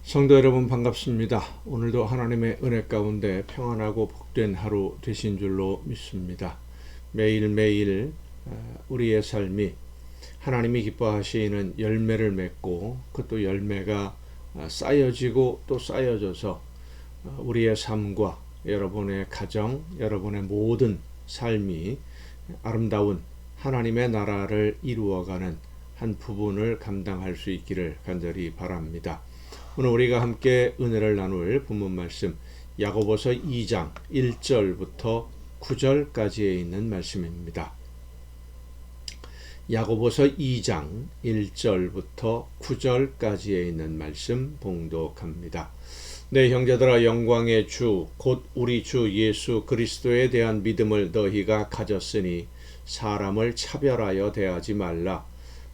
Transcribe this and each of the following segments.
성도 여러분 반갑습니다. 오늘도 하나님의 은혜 가운데 평안하고 복된 하루 되신 줄로 믿습니다. 매일매일 우리의 삶이 하나님이 기뻐하시는 열매를 맺고 그것도 열매가 쌓여지고 또 쌓여져서 우리의 삶과 여러분의 가정, 여러분의 모든 삶이 아름다운 하나님의 나라를 이루어가는 한 부분을 감당할 수 있기를 간절히 바랍니다. 오늘 우리가 함께 은혜를 나눌 본문 말씀 야고보서 2장 1절부터 9절까지에 있는 말씀입니다. 야고보서 2장 1절부터 9절까지에 있는 말씀 봉독합니다. 네, 형제들아, 영광의 주 곧 우리 주 예수 그리스도에 대한 믿음을 너희가 가졌으니 사람을 차별하여 대하지 말라.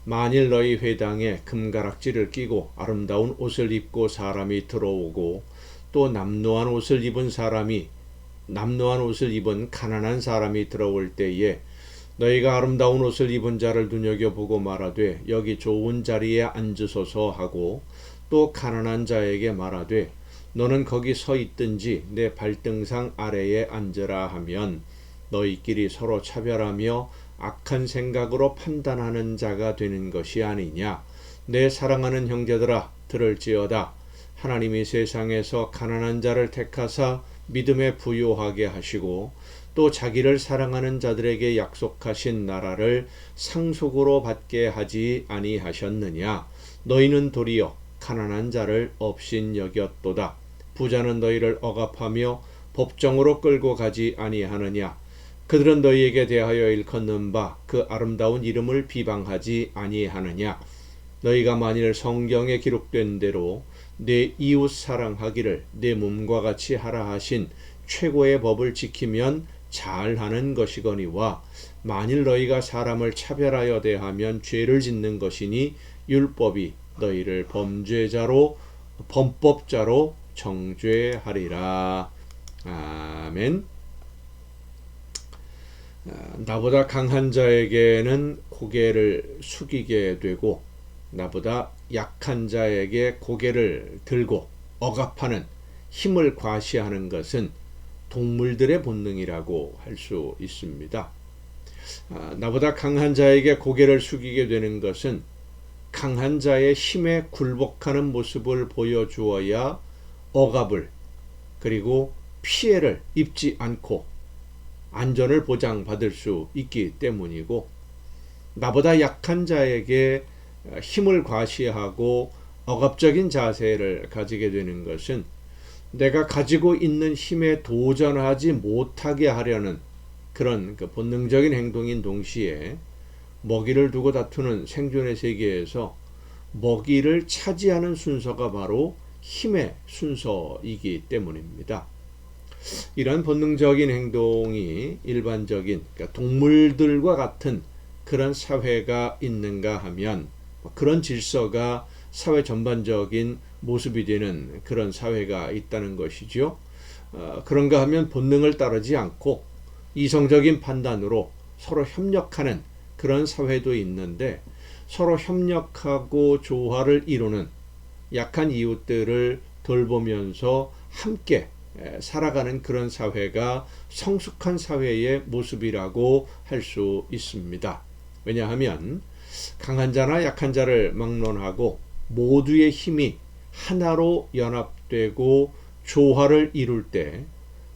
만일 너희 회당에 금가락지를 끼고 아름다운 옷을 입고 사람이 들어오고 또 남노한 옷을 입은 가난한 사람이 들어올 때에 너희가 아름다운 옷을 입은 자를 눈여겨보고 말하되 여기 좋은 자리에 앉으소서 하고 또 가난한 자에게 말하되 너는 거기 서 있든지 내 발등상 아래에 앉으라 하면 너희끼리 서로 차별하며 악한 생각으로 판단하는 자가 되는 것이 아니냐. 내 사랑하는 형제들아, 들을지어다. 하나님이 세상에서 가난한 자를 택하사 믿음에 부요하게 하시고 또 자기를 사랑하는 자들에게 약속하신 나라를 상속으로 받게 하지 아니하셨느냐. 너희는 도리어 가난한 자를 업신 여겼도다. 부자는 너희를 억압하며 법정으로 끌고 가지 아니하느냐. 그들은 너희에게 대하여 일컫는 바 그 아름다운 이름을 비방하지 아니하느냐. 너희가 만일 성경에 기록된 대로 내 이웃 사랑하기를 내 몸과 같이 하라 하신 최고의 법을 지키면 잘하는 것이거니와 만일 너희가 사람을 차별하여 대하면 죄를 짓는 것이니 율법이 너희를 범법자로 정죄하리라. 아멘. 나보다 강한 자에게는 고개를 숙이게 되고 나보다 약한 자에게 고개를 들고 억압하는 힘을 과시하는 것은 동물들의 본능이라고 할 수 있습니다. 나보다 강한 자에게 고개를 숙이게 되는 것은 강한 자의 힘에 굴복하는 모습을 보여주어야 억압을 그리고 피해를 입지 않고 안전을 보장받을 수 있기 때문이고, 나보다 약한 자에게 힘을 과시하고 억압적인 자세를 가지게 되는 것은 내가 가지고 있는 힘에 도전하지 못하게 하려는 그런 본능적인 행동인 동시에 먹이를 두고 다투는 생존의 세계에서 먹이를 차지하는 순서가 바로 힘의 순서이기 때문입니다. 이런 본능적인 행동이 일반적인 동물들과 같은 그런 사회가 있는가 하면 그런 질서가 사회 전반적인 모습이 되는 그런 사회가 있다는 것이죠. 그런가 하면 본능을 따르지 않고 이성적인 판단으로 서로 협력하는 그런 사회도 있는데, 서로 협력하고 조화를 이루는 약한 이웃들을 돌보면서 함께 살아가는 그런 사회가 성숙한 사회의 모습이라고 할 수 있습니다. 왜냐하면 강한 자나 약한 자를 막론하고 모두의 힘이 하나로 연합되고 조화를 이룰 때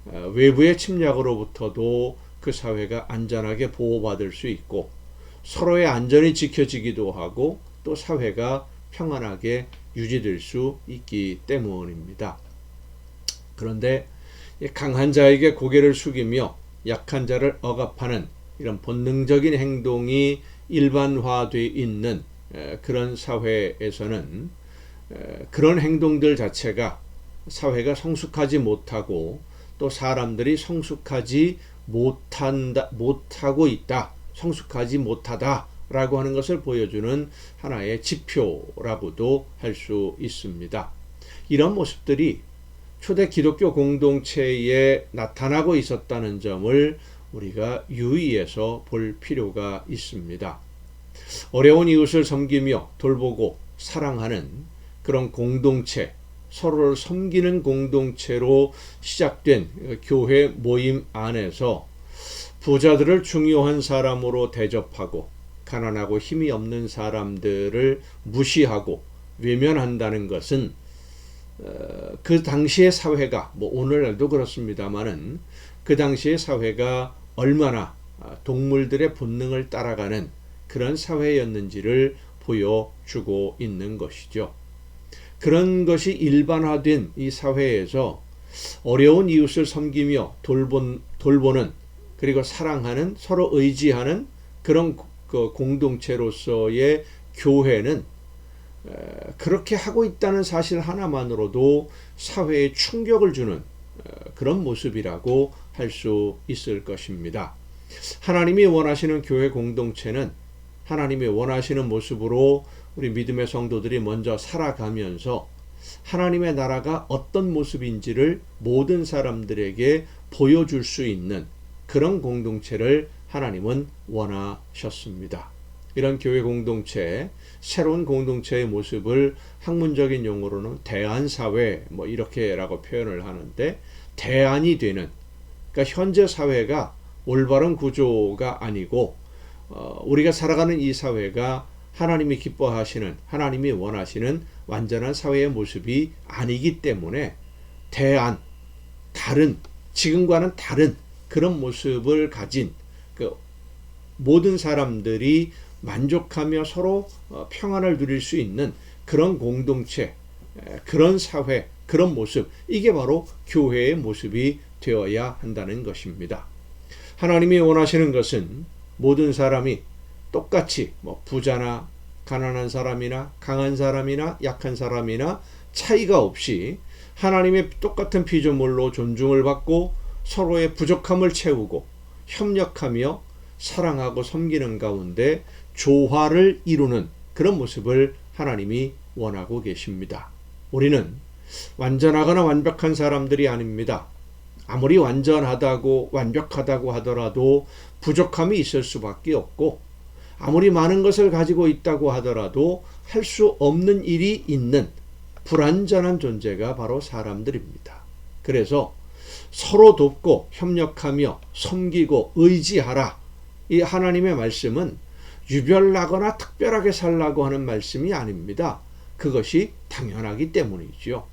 외부의 침략으로부터도 그 사회가 안전하게 보호받을 수 있고 서로의 안전이 지켜지기도 하고 또 사회가 평안하게 유지될 수 있기 때문입니다. 그런데 강한 자에게 고개를 숙이며 약한 자를 억압하는 이런 본능적인 행동이 일반화되어 있는 그런 사회에서는 그런 행동들 자체가 사회가 성숙하지 못하고 또 사람들이 성숙하지 못하고 있다, 성숙하지 못하다라고 하는 것을 보여주는 하나의 지표라고도 할 수 있습니다. 이런 모습들이 초대 기독교 공동체에 나타나고 있었다는 점을 우리가 유의해서 볼 필요가 있습니다. 어려운 이웃을 섬기며 돌보고 사랑하는 그런 공동체, 서로를 섬기는 공동체로 시작된 교회 모임 안에서 부자들을 중요한 사람으로 대접하고 가난하고 힘이 없는 사람들을 무시하고 외면한다는 것은 그 당시의 사회가 오늘날도 그렇습니다만은 그 당시의 사회가 얼마나 동물들의 본능을 따라가는 그런 사회였는지를 보여주고 있는 것이죠. 그런 것이 일반화된 이 사회에서 어려운 이웃을 섬기며 돌보는 그리고 사랑하는 서로 의지하는 그런 공동체로서의 교회는 그렇게 하고 있다는 사실 하나만으로도 사회에 충격을 주는 그런 모습이라고 할 수 있을 것입니다. 하나님이 원하시는 교회 공동체는 하나님이 원하시는 모습으로 우리 믿음의 성도들이 먼저 살아가면서 하나님의 나라가 어떤 모습인지를 모든 사람들에게 보여줄 수 있는 그런 공동체를 하나님은 원하셨습니다. 이런 교회 공동체, 새로운 공동체의 모습을 학문적인 용어로는 대안사회 이렇게라고 표현을 하는데, 대안이 되는, 그러니까 현재 사회가 올바른 구조가 아니고 우리가 살아가는 이 사회가 하나님이 기뻐하시는, 하나님이 원하시는 완전한 사회의 모습이 아니기 때문에 대안, 다른, 지금과는 다른 그런 모습을 가진 모든 사람들이 만족하며 서로 평안을 누릴 수 있는 그런 공동체, 그런 사회, 그런 모습, 이게 바로 교회의 모습이 되어야 한다는 것입니다. 하나님이 원하시는 것은 모든 사람이 똑같이 부자나 가난한 사람이나 강한 사람이나 약한 사람이나 차이가 없이 하나님의 똑같은 피조물로 존중을 받고 서로의 부족함을 채우고 협력하며 사랑하고 섬기는 가운데 조화를 이루는 그런 모습을 하나님이 원하고 계십니다. 우리는 완전하거나 완벽한 사람들이 아닙니다. 아무리 완전하다고 완벽하다고 하더라도 부족함이 있을 수밖에 없고, 아무리 많은 것을 가지고 있다고 하더라도 할 수 없는 일이 있는 불완전한 존재가 바로 사람들입니다. 그래서 서로 돕고 협력하며 섬기고 의지하라. 이 하나님의 말씀은 유별나거나 특별하게 살라고 하는 말씀이 아닙니다. 그것이 당연하기 때문이죠.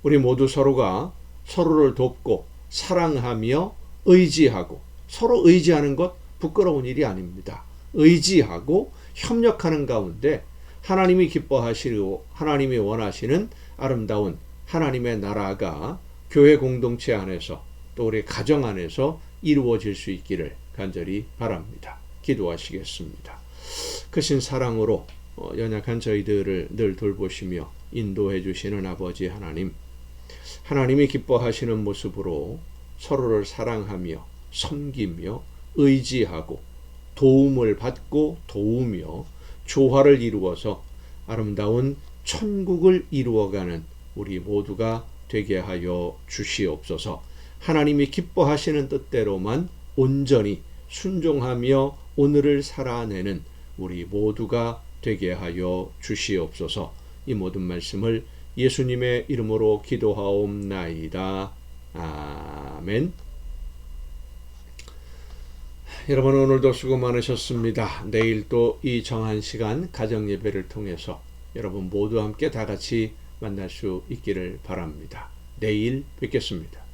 우리 모두 서로가 서로를 돕고 사랑하며 의지하고, 서로 의지하는 것 부끄러운 일이 아닙니다. 의지하고 협력하는 가운데 하나님이 기뻐하시고 하나님이 원하시는 아름다운 하나님의 나라가 교회 공동체 안에서 또 우리 가정 안에서 이루어질 수 있기를 간절히 바랍니다. 기도하시겠습니다. 크신 사랑으로 연약한 저희들을 늘 돌보시며 인도해 주시는 아버지 하나님, 하나님이 기뻐하시는 모습으로 서로를 사랑하며 섬기며 의지하고 도움을 받고 도우며 조화를 이루어서 아름다운 천국을 이루어가는 우리 모두가 되게 하여 주시옵소서. 하나님이 기뻐하시는 뜻대로만 온전히 순종하며 오늘을 살아내는 우리 모두가 되게 하여 주시옵소서. 이 모든 말씀을 예수님의 이름으로 기도하옵나이다. 아멘. 여러분, 오늘도 수고 많으셨습니다. 내일 또 이 정한 시간 가정예배를 통해서 여러분 모두 함께 다 같이 만날 수 있기를 바랍니다. 내일 뵙겠습니다.